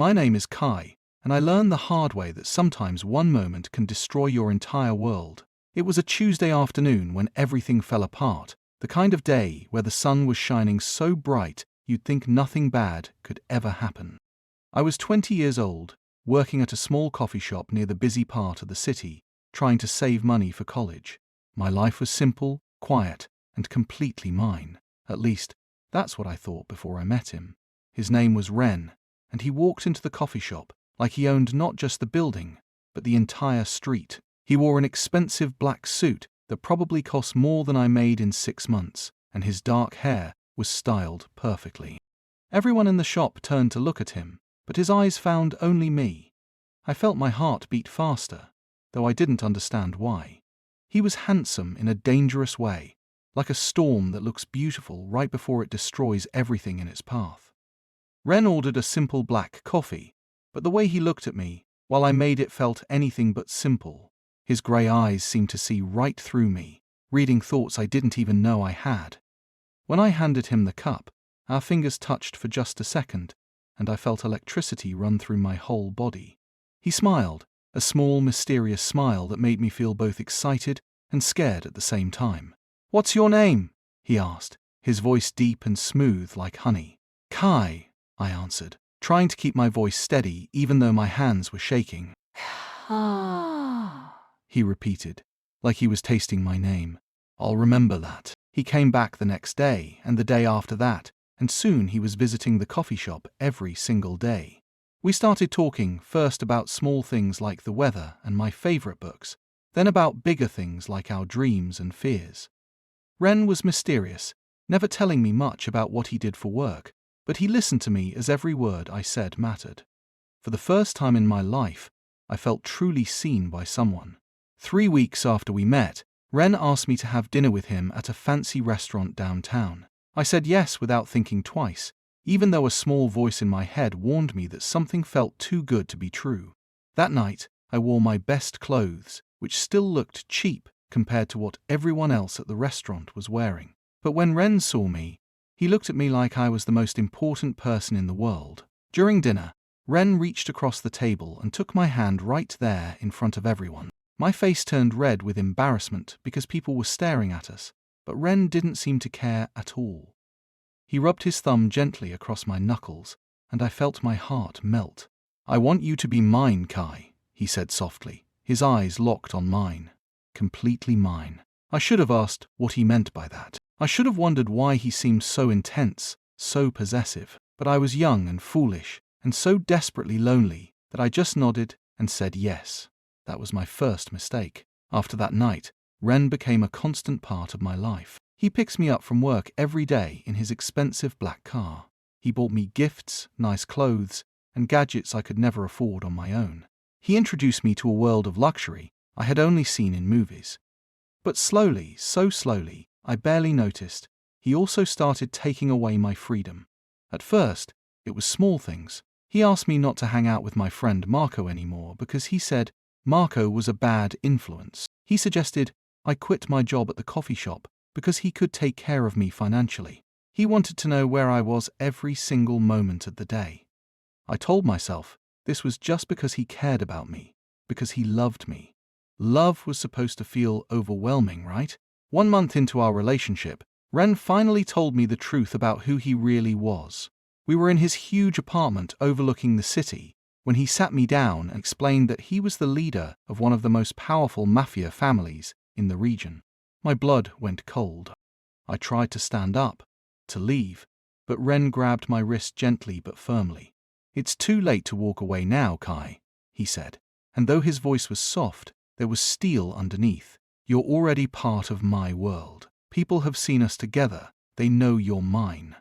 My name is Kai, and I learned the hard way that sometimes one moment can destroy your entire world. It was a Tuesday afternoon when everything fell apart, the kind of day where the sun was shining so bright you'd think nothing bad could ever happen. I was 20 years old, working at a small coffee shop near the busy part of the city, trying to save money for college. My life was simple, quiet, and completely mine. At least, that's what I thought before I met him. His name was Ren, and he walked into the coffee shop like he owned not just the building, but the entire street. He wore an expensive black suit that probably cost more than I made in 6 months, and his dark hair was styled perfectly. Everyone in the shop turned to look at him, but his eyes found only me. I felt my heart beat faster, though I didn't understand why. He was handsome in a dangerous way, like a storm that looks beautiful right before it destroys everything in its path. Ren ordered a simple black coffee, but the way he looked at me, while I made it, felt anything but simple. His grey eyes seemed to see right through me, reading thoughts I didn't even know I had. When I handed him the cup, our fingers touched for just a second, and I felt electricity run through my whole body. He smiled, a small, mysterious smile that made me feel both excited and scared at the same time. "What's your name?" he asked, his voice deep and smooth like honey. "Kai," I answered, trying to keep my voice steady even though my hands were shaking. He repeated, like he was tasting my name. "I'll remember that." He came back the next day and the day after that, and soon he was visiting the coffee shop every single day. We started talking first about small things like the weather and my favorite books, then about bigger things like our dreams and fears. Ren was mysterious, never telling me much about what he did for work, but he listened to me as every word I said mattered. For the first time in my life, I felt truly seen by someone. 3 weeks after we met, Ren asked me to have dinner with him at a fancy restaurant downtown. I said yes without thinking twice, even though a small voice in my head warned me that something felt too good to be true. That night, I wore my best clothes, which still looked cheap compared to what everyone else at the restaurant was wearing. But when Ren saw me, he looked at me like I was the most important person in the world. During dinner, Ren reached across the table and took my hand right there in front of everyone. My face turned red with embarrassment because people were staring at us, but Ren didn't seem to care at all. He rubbed his thumb gently across my knuckles, and I felt my heart melt. "I want you to be mine, Kai," he said softly, his eyes locked on mine. Completely mine. I should have asked what he meant by that. I should have wondered why he seemed so intense, so possessive, but I was young and foolish, and so desperately lonely that I just nodded and said yes. That was my first mistake. After that night, Ren became a constant part of my life. He picks me up from work every day in his expensive black car. He bought me gifts, nice clothes, and gadgets I could never afford on my own. He introduced me to a world of luxury I had only seen in movies. But slowly, so slowly, I barely noticed, he also started taking away my freedom. At first, it was small things. He asked me not to hang out with my friend Marco anymore because he said Marco was a bad influence. He suggested I quit my job at the coffee shop because he could take care of me financially. He wanted to know where I was every single moment of the day. I told myself this was just because he cared about me, because he loved me. Love was supposed to feel overwhelming, right? 1 month into our relationship, Ren finally told me the truth about who he really was. We were in his huge apartment overlooking the city when he sat me down and explained that he was the leader of one of the most powerful Mafia families in the region. My blood went cold. I tried to stand up, to leave, but Ren grabbed my wrist gently but firmly. "It's too late to walk away now, Kai," he said, and though his voice was soft, there was steel underneath. "You're already part of my world. People have seen us together. They know you're mine."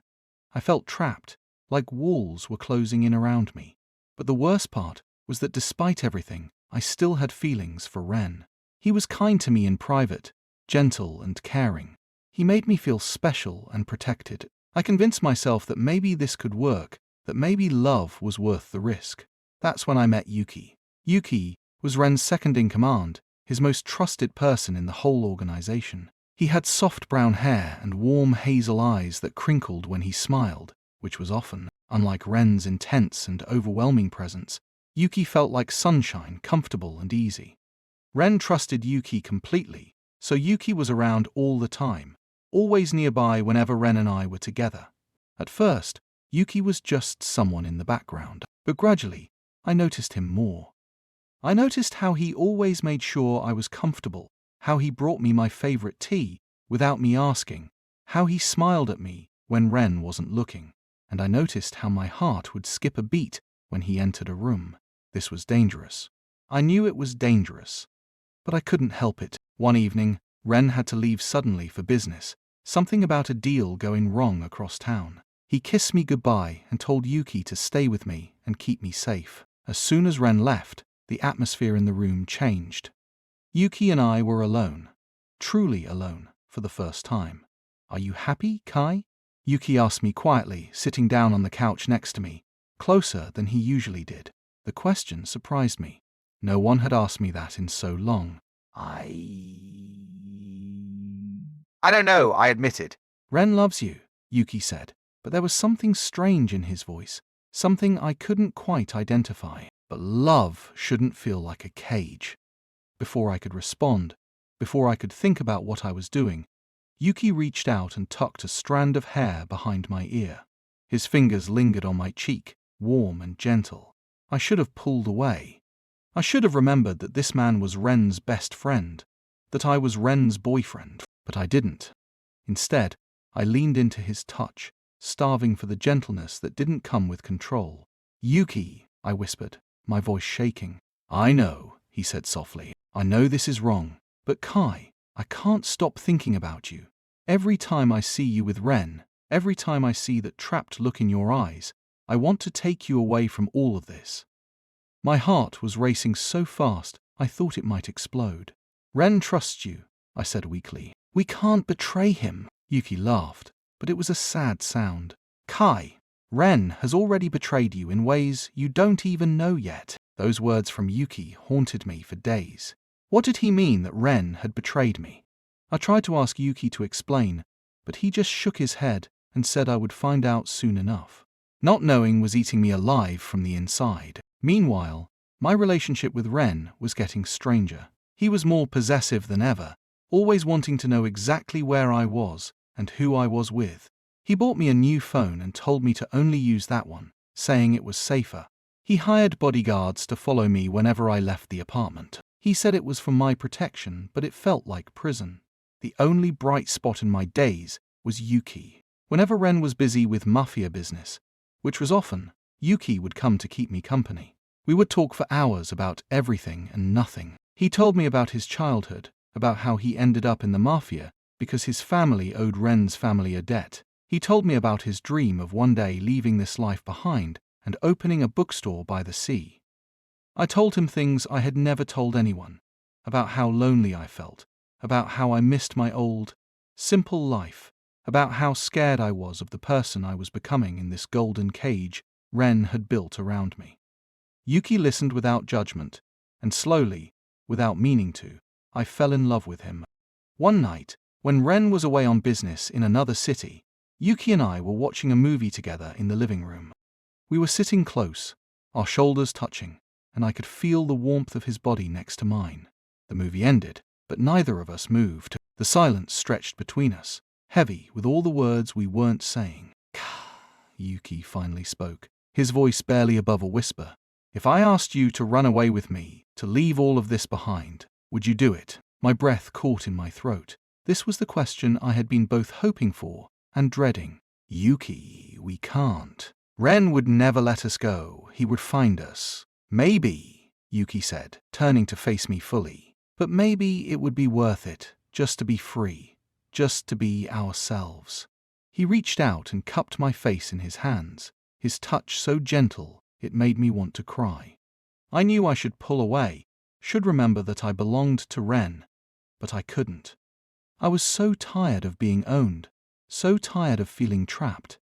I felt trapped, like walls were closing in around me. But the worst part was that despite everything, I still had feelings for Ren. He was kind to me in private, gentle and caring. He made me feel special and protected. I convinced myself that maybe this could work, that maybe love was worth the risk. That's when I met Yuki. Yuki was Ren's second-in-command, his most trusted person in the whole organization. He had soft brown hair and warm hazel eyes that crinkled when he smiled, which was often. Unlike Ren's intense and overwhelming presence, Yuki felt like sunshine, comfortable and easy. Ren trusted Yuki completely, so Yuki was around all the time, always nearby whenever Ren and I were together. At first, Yuki was just someone in the background, but gradually, I noticed him more. I noticed how he always made sure I was comfortable, how he brought me my favorite tea without me asking, how he smiled at me when Ren wasn't looking, and I noticed how my heart would skip a beat when he entered a room. This was dangerous. I knew it was dangerous, but I couldn't help it. One evening, Ren had to leave suddenly for business, something about a deal going wrong across town. He kissed me goodbye and told Yuki to stay with me and keep me safe. As soon as Ren left, the atmosphere in the room changed. Yuki and I were alone, truly alone, for the first time. "Are you happy, Kai?" Yuki asked me quietly, sitting down on the couch next to me, closer than he usually did. The question surprised me. No one had asked me that in so long. I don't know, I admitted. "Ren loves you," Yuki said, but there was something strange in his voice, something I couldn't quite identify. But love shouldn't feel like a cage. Before I could respond, before I could think about what I was doing, Yuki reached out and tucked a strand of hair behind my ear. His fingers lingered on my cheek, warm and gentle. I should have pulled away. I should have remembered that this man was Ren's best friend, that I was Ren's boyfriend, but I didn't. Instead, I leaned into his touch, starving for the gentleness that didn't come with control. "Yuki," I whispered, my voice shaking. "I know," he said softly. "I know this is wrong, but Kai, I can't stop thinking about you. Every time I see you with Ren, every time I see that trapped look in your eyes, I want to take you away from all of this." My heart was racing so fast I thought it might explode. "Ren trusts you," I said weakly. "We can't betray him." Yuki laughed, but it was a sad sound. "Kai, Ren has already betrayed you in ways you don't even know yet." Those words from Yuki haunted me for days. What did he mean that Ren had betrayed me? I tried to ask Yuki to explain, but he just shook his head and said I would find out soon enough. Not knowing was eating me alive from the inside. Meanwhile, my relationship with Ren was getting stranger. He was more possessive than ever, always wanting to know exactly where I was and who I was with. He bought me a new phone and told me to only use that one, saying it was safer. He hired bodyguards to follow me whenever I left the apartment. He said it was for my protection, but it felt like prison. The only bright spot in my days was Yuki. Whenever Ren was busy with Mafia business, which was often, Yuki would come to keep me company. We would talk for hours about everything and nothing. He told me about his childhood, about how he ended up in the Mafia because his family owed Ren's family a debt. He told me about his dream of one day leaving this life behind and opening a bookstore by the sea. I told him things I had never told anyone, about how lonely I felt, about how I missed my old, simple life, about how scared I was of the person I was becoming in this golden cage Ren had built around me. Yuki listened without judgment, and slowly, without meaning to, I fell in love with him. One night, when Ren was away on business in another city, Yuki and I were watching a movie together in the living room. We were sitting close, our shoulders touching, and I could feel the warmth of his body next to mine. The movie ended, but neither of us moved. The silence stretched between us, heavy with all the words we weren't saying. Yuki finally spoke, his voice barely above a whisper. "If I asked you to run away with me, to leave all of this behind, would you do it?" My breath caught in my throat. This was the question I had been both hoping for and dreading. "Yuki, we can't. Ren would never let us go. He would find us." "Maybe," Yuki said, turning to face me fully. "But maybe it would be worth it, just to be free, just to be ourselves." He reached out and cupped my face in his hands, his touch so gentle it made me want to cry. I knew I should pull away, should remember that I belonged to Ren, but I couldn't. I was so tired of being owned, so tired of feeling trapped.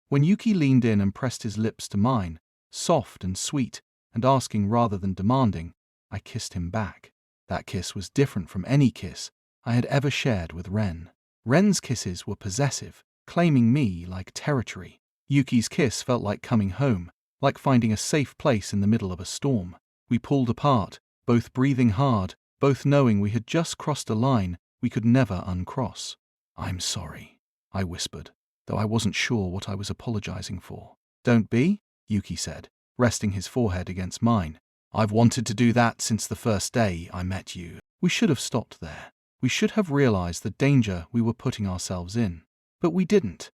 When Yuki leaned in and pressed his lips to mine, soft and sweet, and asking rather than demanding, I kissed him back. That kiss was different from any kiss I had ever shared with Ren. Ren's kisses were possessive, claiming me like territory. Yuki's kiss felt like coming home, like finding a safe place in the middle of a storm. We pulled apart, both breathing hard, both knowing we had just crossed a line we could never uncross. "I'm sorry," I whispered, though I wasn't sure what I was apologizing for. "Don't be," Yuki said, resting his forehead against mine. "I've wanted to do that since the first day I met you." We should have stopped there. We should have realized the danger we were putting ourselves in. But we didn't.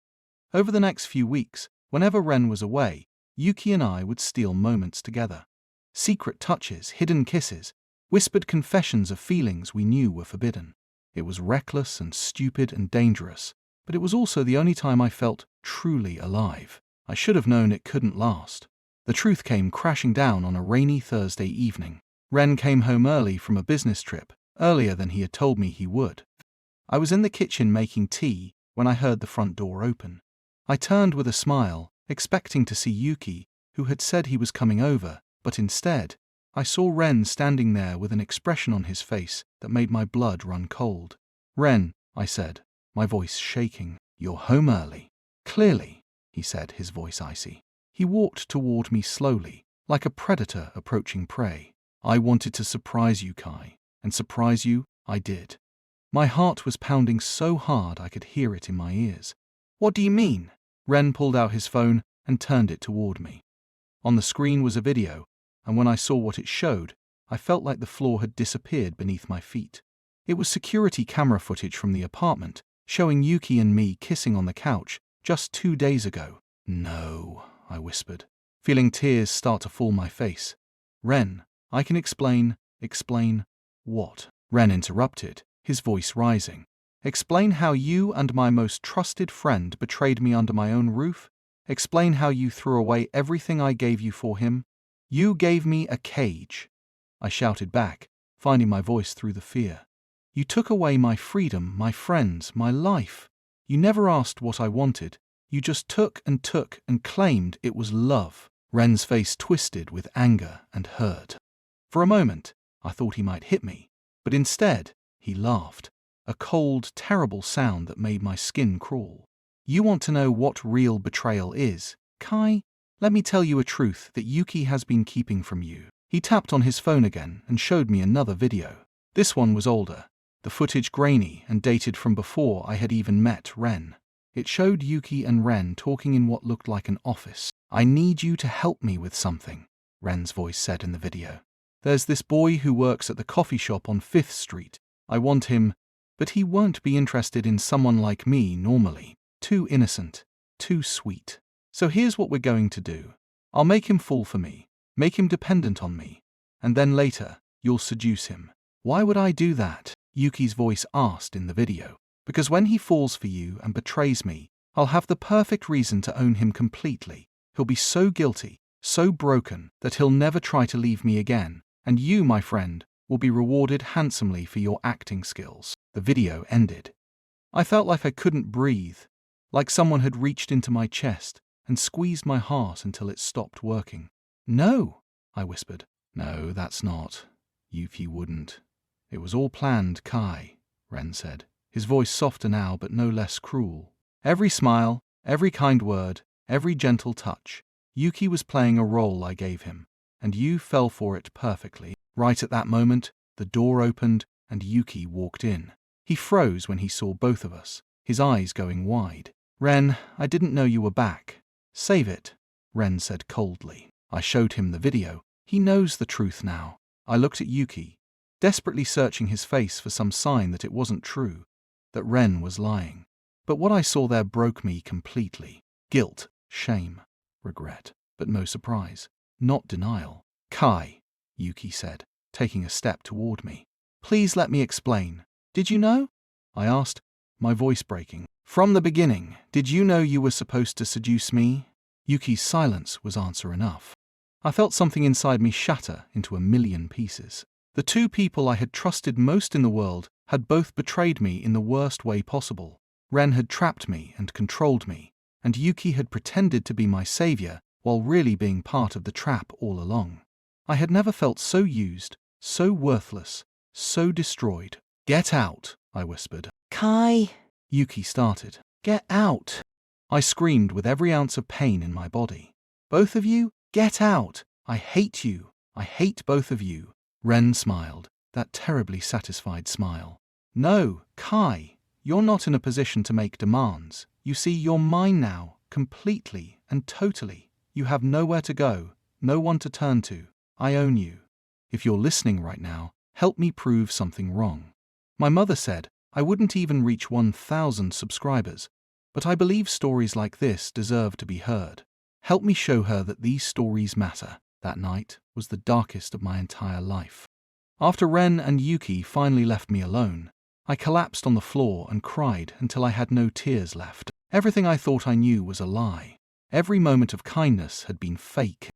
Over the next few weeks, whenever Ren was away, Yuki and I would steal moments together. Secret touches, hidden kisses, whispered confessions of feelings we knew were forbidden. It was reckless and stupid and dangerous, but it was also the only time I felt truly alive. I should have known it couldn't last. The truth came crashing down on a rainy Thursday evening. Ren came home early from a business trip, earlier than he had told me he would. I was in the kitchen making tea when I heard the front door open. I turned with a smile, expecting to see Yuki, who had said he was coming over, but instead, I saw Ren standing there with an expression on his face that made my blood run cold. "Ren," I said, my voice shaking, "you're home early." "Clearly," he said, his voice icy. He walked toward me slowly, like a predator approaching prey. "I wanted to surprise you, Kai, and surprise you I did." My heart was pounding so hard I could hear it in my ears. "What do you mean?" Ren pulled out his phone and turned it toward me. On the screen was a video, and when I saw what it showed, I felt like the floor had disappeared beneath my feet. It was security camera footage from the apartment, showing Yuki and me kissing on the couch just 2 days ago. "No," I whispered, feeling tears start to fall my face. "Ren, I can explain." "Explain what?" Ren interrupted, his voice rising. "Explain how you and my most trusted friend betrayed me under my own roof? Explain how you threw away everything I gave you for him? You gave me a cage," I shouted back, finding my voice through the fear. "You took away my freedom, my friends, my life. You never asked what I wanted. You just took and claimed it was love." Ren's face twisted with anger and hurt. For a moment, I thought he might hit me, but instead, he laughed, a cold, terrible sound that made my skin crawl. "You want to know what real betrayal is, Kai? Let me tell you a truth that Yuki has been keeping from you." He tapped on his phone again and showed me another video. This one was older, the footage grainy and dated from before I had even met Ren. It showed Yuki and Ren talking in what looked like an office. "I need you to help me with something," Ren's voice said in the video. "There's this boy who works at the coffee shop on 5th Street. I want him, but he won't be interested in someone like me normally. Too innocent, too sweet. So here's what we're going to do. I'll make him fall for me, make him dependent on me, and then later, you'll seduce him." "Why would I do that?" Yuki's voice asked in the video. "Because when he falls for you and betrays me, I'll have the perfect reason to own him completely. He'll be so guilty, so broken, that he'll never try to leave me again, and you, my friend, will be rewarded handsomely for your acting skills." The video ended. I felt like I couldn't breathe, like someone had reached into my chest and squeezed my heart until it stopped working. "No," I whispered. "No, that's not. Yuki wouldn't. It was all planned, Kai," Ren said, his voice softer now but no less cruel. "Every smile, every kind word, every gentle touch. Yuki was playing a role I gave him, and you fell for it perfectly." Right at that moment, the door opened and Yuki walked in. He froze when he saw both of us, his eyes going wide. "Ren, I didn't know you were back." "Save it," Ren said coldly. I showed him the video. He knows the truth now. I looked at Yuki, desperately searching his face for some sign that it wasn't true, that Ren was lying. But what I saw there broke me completely. Guilt, shame, regret, but no surprise, not denial. "Kai," Yuki said, taking a step toward me. "Please let me explain. Did you know?" I asked, my voice breaking. "From the beginning, did you know you were supposed to seduce me?" Yuki's silence was answer enough. I felt something inside me shatter into a million pieces. The two people I had trusted most in the world had both betrayed me in the worst way possible. Ren had trapped me and controlled me, and Yuki had pretended to be my savior while really being part of the trap all along. I had never felt so used, so worthless, so destroyed. "Get out," I whispered. Kai, Yuki started. get out. I screamed with every ounce of pain in my body. Both of you? Get out! I hate you! I hate both of you! Ren smiled, that terribly satisfied smile. No, Kai, you're not in a position to make demands. You see, you're mine now, completely and totally. You have nowhere to go, no one to turn to. I own you. If you're listening right now, help me prove something wrong. My mother said I wouldn't even reach 1,000 subscribers, but I believe stories like this deserve to be heard. Help me show her that these stories matter. That night was the darkest of my entire life. After Ren and Yuki finally left me alone, I collapsed on the floor and cried until I had no tears left. Everything I thought I knew was a lie. Every moment of kindness had been fake.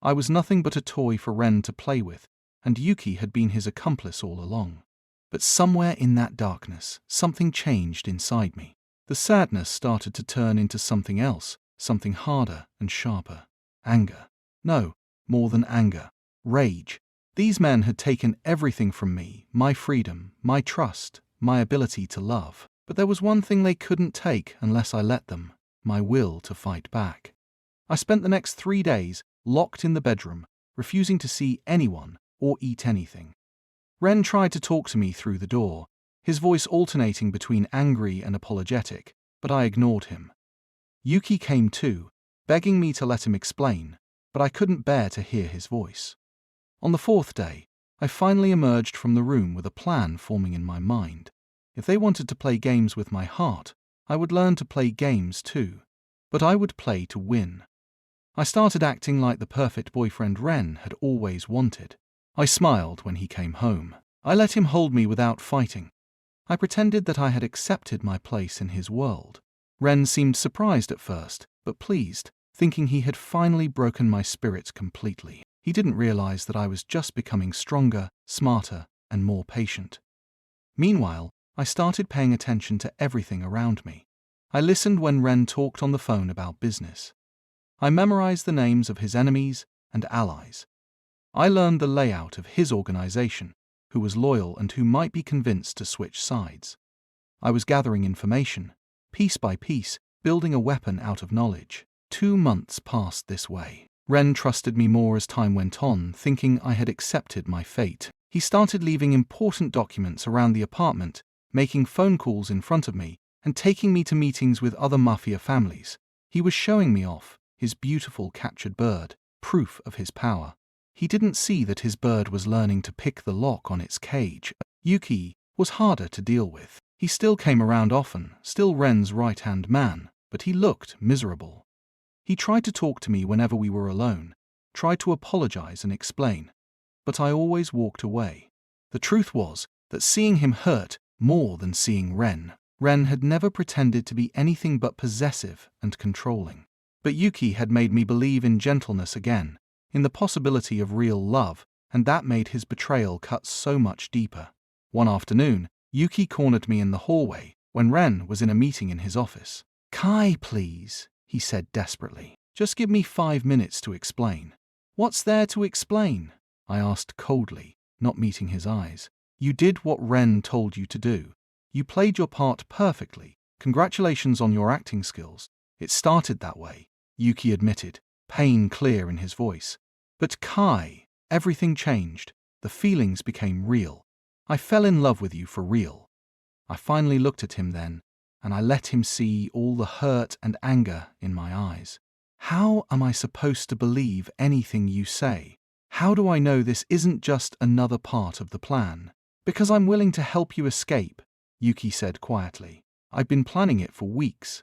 I was nothing but a toy for Ren to play with, and Yuki had been his accomplice all along. But somewhere in that darkness, something changed inside me. The sadness started to turn into something else, something harder and sharper. Anger. No, more than anger. Rage. These men had taken everything from me, my freedom, my trust, my ability to love. But there was one thing they couldn't take unless I let them, my will to fight back. I spent the next 3 days locked in the bedroom, refusing to see anyone or eat anything. Ren tried to talk to me through the door, his voice alternating between angry and apologetic, but I ignored him. Yuki came too, begging me to let him explain, but I couldn't bear to hear his voice. On the 4th day, I finally emerged from the room with a plan forming in my mind. If they wanted to play games with my heart, I would learn to play games too, but I would play to win. I started acting like the perfect boyfriend Ren had always wanted. I smiled when he came home. I let him hold me without fighting. I pretended that I had accepted my place in his world. Ren seemed surprised at first, but pleased, thinking he had finally broken my spirit completely. He didn't realize that I was just becoming stronger, smarter, and more patient. Meanwhile, I started paying attention to everything around me. I listened when Ren talked on the phone about business. I memorized the names of his enemies and allies. I learned the layout of his organization, who was loyal and who might be convinced to switch sides. I was gathering information, piece by piece, building a weapon out of knowledge. 2 months passed this way. Ren trusted me more as time went on, thinking I had accepted my fate. He started leaving important documents around the apartment, making phone calls in front of me, and taking me to meetings with other Mafia families. He was showing me off his beautiful captured bird, proof of his power. He didn't see that his bird was learning to pick the lock on its cage. Yuki was harder to deal with. He still came around often, still Ren's right-hand man, but he looked miserable. He tried to talk to me whenever we were alone, tried to apologize and explain, but I always walked away. The truth was that seeing him hurt more than seeing Ren. Ren had never pretended to be anything but possessive and controlling. But Yuki had made me believe in gentleness again, in the possibility of real love, and that made his betrayal cut so much deeper. One afternoon, Yuki cornered me in the hallway when Ren was in a meeting in his office. "Kai, please," he said desperately. "Just give me 5 minutes to explain." "What's there to explain?" I asked coldly, not meeting his eyes. "You did what Ren told you to do. You played your part perfectly. Congratulations on your acting skills. It started that way," Yuki admitted, pain clear in his voice. "But Kai, everything changed. The feelings became real. I fell in love with you for real." I finally looked at him then, and I let him see all the hurt and anger in my eyes. "How am I supposed to believe anything you say? How do I know this isn't just another part of the plan?" "Because I'm willing to help you escape," Yuki said quietly. "I've been planning it for weeks.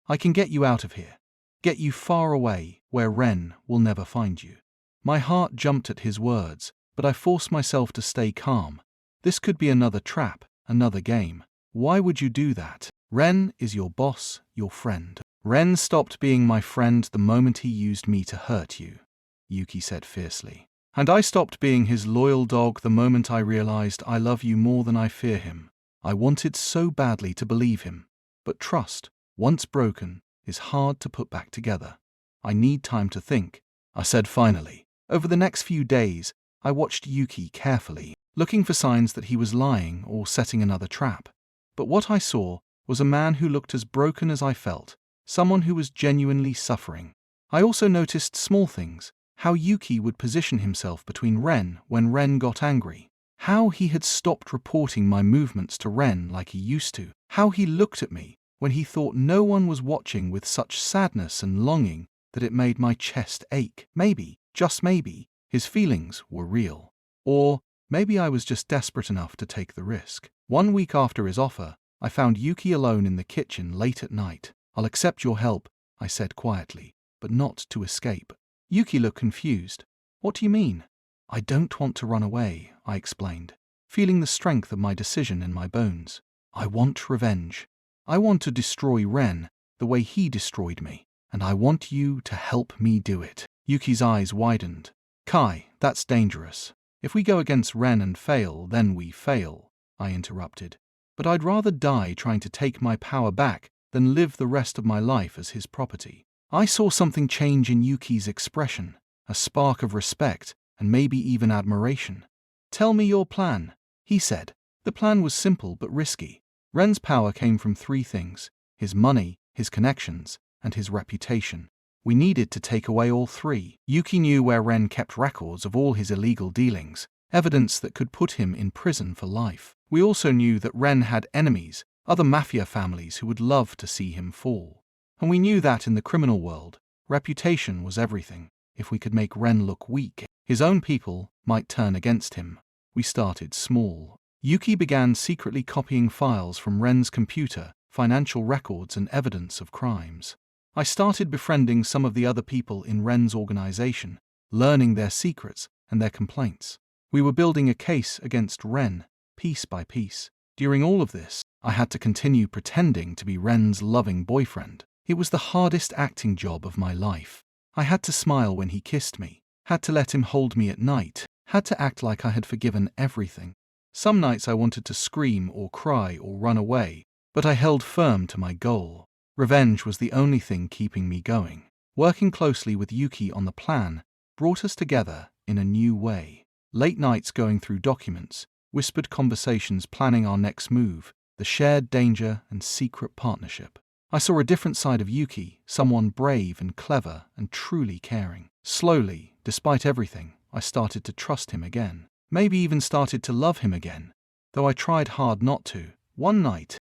I can get you out of here, get you far away where Ren will never find you." My heart jumped at his words, but I forced myself to stay calm. This could be another trap, another game. "Why would you do that? Ren is your boss, your friend." "Ren stopped being my friend the moment he used me to hurt you," Yuki said fiercely. "And I stopped being his loyal dog the moment I realized I love you more than I fear him." I wanted so badly to believe him, but trust, once broken, is hard to put back together. "I need time to think," I said finally. Over the next few days, I watched Yuki carefully, looking for signs that he was lying or setting another trap. But what I saw was a man who looked as broken as I felt, someone who was genuinely suffering. I also noticed small things, how Yuki would position himself between Ren when Ren got angry, how he had stopped reporting my movements to Ren like he used to, how he looked at me when he thought no one was watching with such sadness and longing that it made my chest ache. Maybe, just maybe, his feelings were real. Or maybe I was just desperate enough to take the risk. 1 week after his offer, I found Yuki alone in the kitchen late at night. "I'll accept your help," I said quietly, but not to escape. Yuki looked confused. "What do you mean?" "I don't want to run away," I explained, feeling the strength of my decision in my bones. "I want revenge. I want to destroy Ren the way he destroyed me, and I want you to help me do it." Yuki's eyes widened. "Kai, that's dangerous. If we go against Ren and fail, then we fail," I interrupted. "But I'd rather die trying to take my power back than live the rest of my life as his property." I saw something change in Yuki's expression, a spark of respect and maybe even admiration. "Tell me your plan," he said. The plan was simple but risky. Ren's power came from 3 things: his money, his connections, and his reputation. We needed to take away all 3. Yuki knew where Ren kept records of all his illegal dealings, evidence that could put him in prison for life. We also knew that Ren had enemies, other Mafia families who would love to see him fall. And we knew that in the criminal world, reputation was everything. If we could make Ren look weak, his own people might turn against him. We started small. Yuki began secretly copying files from Ren's computer, financial records and evidence of crimes. I started befriending some of the other people in Ren's organization, learning their secrets and their complaints. We were building a case against Ren, piece by piece. During all of this, I had to continue pretending to be Ren's loving boyfriend. It was the hardest acting job of my life. I had to smile when he kissed me, had to let him hold me at night, had to act like I had forgiven everything. Some nights I wanted to scream or cry or run away, but I held firm to my goal. Revenge was the only thing keeping me going. Working closely with Yuki on the plan brought us together in a new way. Late nights going through documents, whispered conversations planning our next move, the shared danger and secret partnership. I saw a different side of Yuki, someone brave and clever and truly caring. Slowly, despite everything, I started to trust him again. Maybe even started to love him again, though I tried hard not to. One night,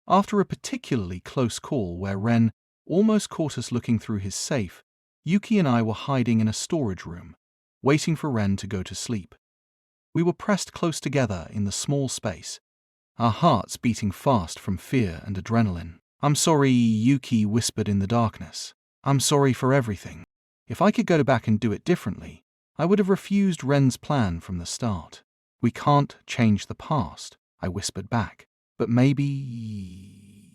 after a particularly close call where Ren almost caught us looking through his safe, Yuki and I were hiding in a storage room, waiting for Ren to go to sleep. We were pressed close together in the small space, our hearts beating fast from fear and adrenaline. "I'm sorry," Yuki whispered in the darkness. "I'm sorry for everything. If I could go back and do it differently, I would have refused Ren's plan from the start." "We can't change the past," I whispered back. "But maybe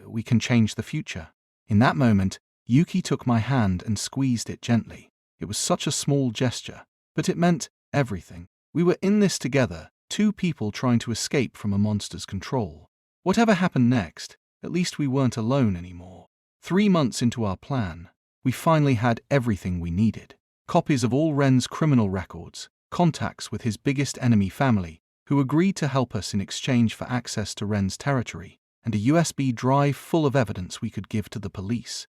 we can change the future." In that moment, Yuki took my hand and squeezed it gently. It was such a small gesture, but it meant everything. We were in this together, 2 people trying to escape from a monster's control. Whatever happened next, at least we weren't alone anymore. 3 months into our plan, we finally had everything we needed. Copies of all Ren's criminal records, contacts with his biggest enemy family, who agreed to help us in exchange for access to Ren's territory, and a USB drive full of evidence we could give to the police.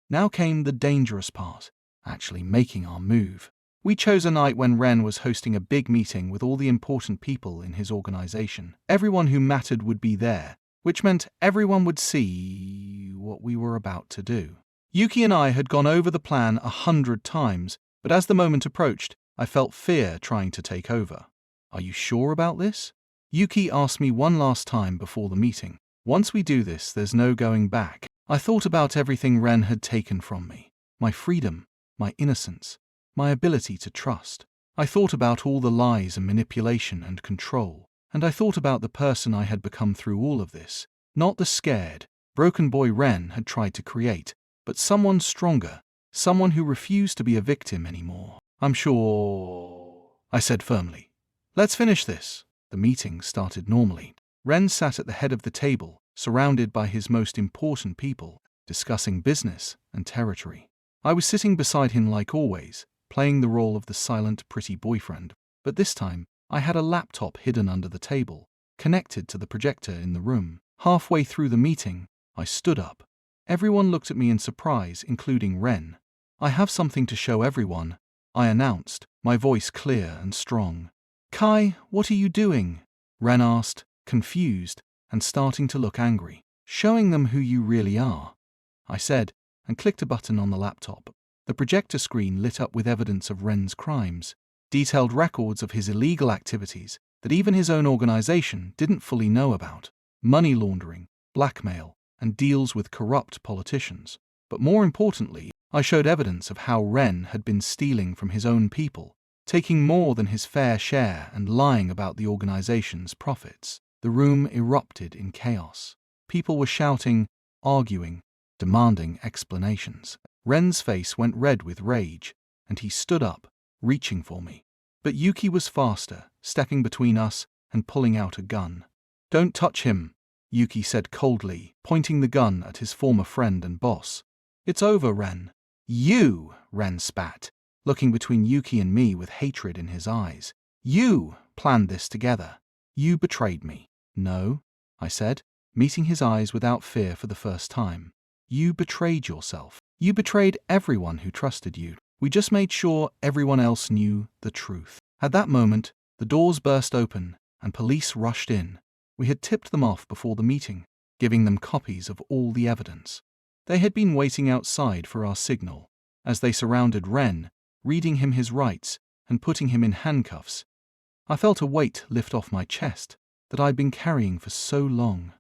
Now came the dangerous part, actually making our move. We chose a night when Ren was hosting a big meeting with all the important people in his organization. Everyone who mattered would be there, which meant everyone would see what we were about to do. Yuki and I had gone over the plan 100 times, but as the moment approached, I felt fear trying to take over. "Are you sure about this?" Yuki asked me one last time before the meeting. "Once we do this, there's no going back." I thought about everything Ren had taken from me. My freedom, my innocence, my ability to trust. I thought about all the lies and manipulation and control. And I thought about the person I had become through all of this. Not the scared, broken boy Ren had tried to create, but someone stronger, someone who refused to be a victim anymore. "I'm sure," I said firmly. "Let's finish this." The meeting started normally. Ren sat at the head of the table, surrounded by his most important people, discussing business and territory. I was sitting beside him like always, playing the role of the silent, pretty boyfriend, but this time I had a laptop hidden under the table, connected to the projector in the room. Halfway through the meeting, I stood up. Everyone looked at me in surprise, including Ren. "I have something to show everyone," I announced, my voice clear and strong. "Kai, what are you doing?" Ren asked, confused and starting to look angry. "Showing them who you really are," I said, and clicked a button on the laptop. The projector screen lit up with evidence of Ren's crimes, detailed records of his illegal activities that even his own organization didn't fully know about: money laundering, blackmail, and deals with corrupt politicians. But more importantly, I showed evidence of how Ren had been stealing from his own people, taking more than his fair share and lying about the organization's profits. The room erupted in chaos. People were shouting, arguing, demanding explanations. Ren's face went red with rage, and he stood up, reaching for me. But Yuki was faster, stepping between us and pulling out a gun. "Don't touch him," Yuki said coldly, pointing the gun at his former friend and boss. "It's over, Ren." "You," Ren spat, looking between Yuki and me with hatred in his eyes. "You planned this together. You betrayed me." "No," I said, meeting his eyes without fear for the first time. "You betrayed yourself. You betrayed everyone who trusted you. We just made sure everyone else knew the truth." At that moment, the doors burst open and police rushed in. We had tipped them off before the meeting, giving them copies of all the evidence. They had been waiting outside for our signal. As they surrounded Ren, reading him his rights and putting him in handcuffs, I felt a weight lift off my chest that I'd been carrying for so long.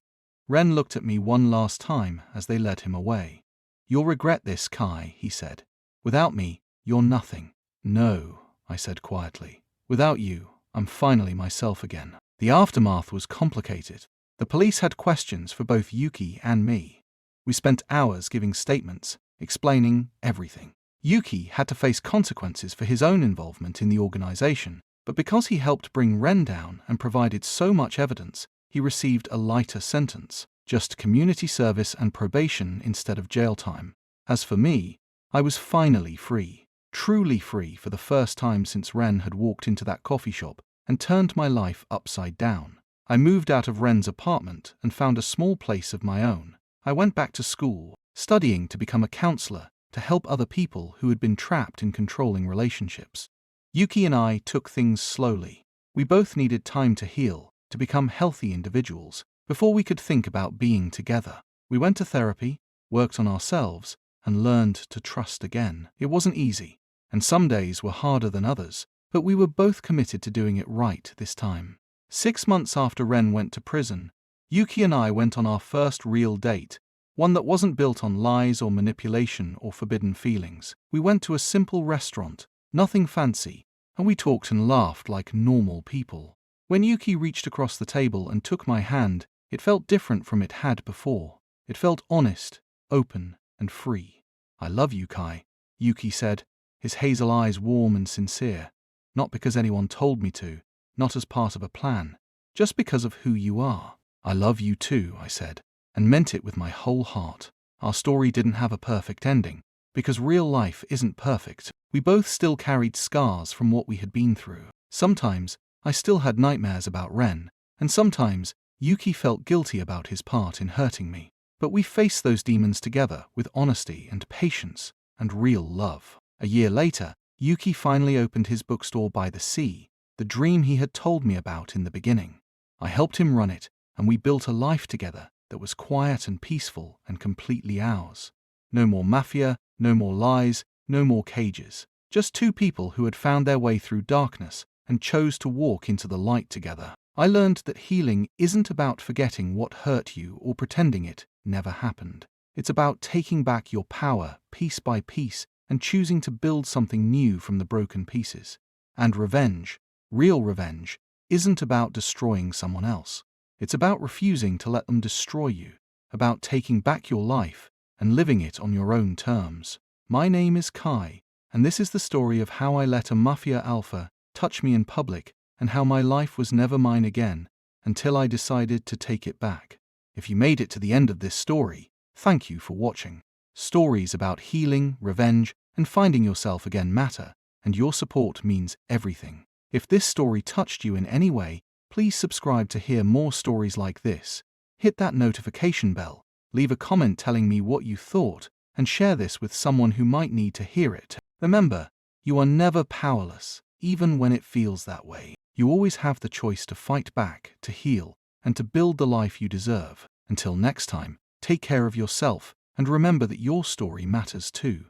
Ren looked at me one last time as they led him away. "You'll regret this, Kai," he said. "Without me, you're nothing." "No," I said quietly. "Without you, I'm finally myself again." The aftermath was complicated. The police had questions for both Yuki and me. We spent hours giving statements, explaining everything. Yuki had to face consequences for his own involvement in the organization, but because he helped bring Ren down and provided so much evidence, he received a lighter sentence, just community service and probation instead of jail time. As for me, I was finally free, truly free for the first time since Ren had walked into that coffee shop and turned my life upside down. I moved out of Ren's apartment and found a small place of my own. I went back to school, studying to become a counselor to help other people who had been trapped in controlling relationships. Yuki and I took things slowly. We both needed time to heal, to become healthy individuals, before we could think about being together. We went to therapy, worked on ourselves, and learned to trust again. It wasn't easy, and some days were harder than others, but we were both committed to doing it right this time. 6 months after Ren went to prison, Yuki and I went on our first real date, one that wasn't built on lies or manipulation or forbidden feelings. We went to a simple restaurant, nothing fancy, and we talked and laughed like normal people. When Yuki reached across the table and took my hand, it felt different from it had before. It felt honest, open, and free. "I love you, Kai," Yuki said, his hazel eyes warm and sincere. "Not because anyone told me to, not as part of a plan, just because of who you are." "I love you too," I said, and meant it with my whole heart. Our story didn't have a perfect ending, because real life isn't perfect. We both still carried scars from what we had been through. Sometimes I still had nightmares about Ren, and sometimes Yuki felt guilty about his part in hurting me. But we faced those demons together with honesty and patience and real love. A year later, Yuki finally opened his bookstore by the sea, the dream he had told me about in the beginning. I helped him run it, and we built a life together that was quiet and peaceful and completely ours. No more mafia, no more lies, no more cages. Just two people who had found their way through darkness and chose to walk into the light together. I learned that healing isn't about forgetting what hurt you or pretending it never happened. It's about taking back your power piece by piece and choosing to build something new from the broken pieces. And revenge, real revenge, isn't about destroying someone else. It's about refusing to let them destroy you, about taking back your life and living it on your own terms. My name is Kai, and this is the story of how I let a Mafia alpha touch me in public and how my life was never mine again until I decided to take it back. If you made it to the end of this story, thank you for watching. Stories about healing, revenge, and finding yourself again matter, and your support means everything. If this story touched you in any way, please subscribe to hear more stories like this. Hit that notification bell Leave a comment telling me what you thought, and share this with someone who might need to hear it. Remember, you are never powerless, even when it feels that way. You always have the choice to fight back, to heal, and to build the life you deserve. Until next time, take care of yourself, and remember that your story matters too.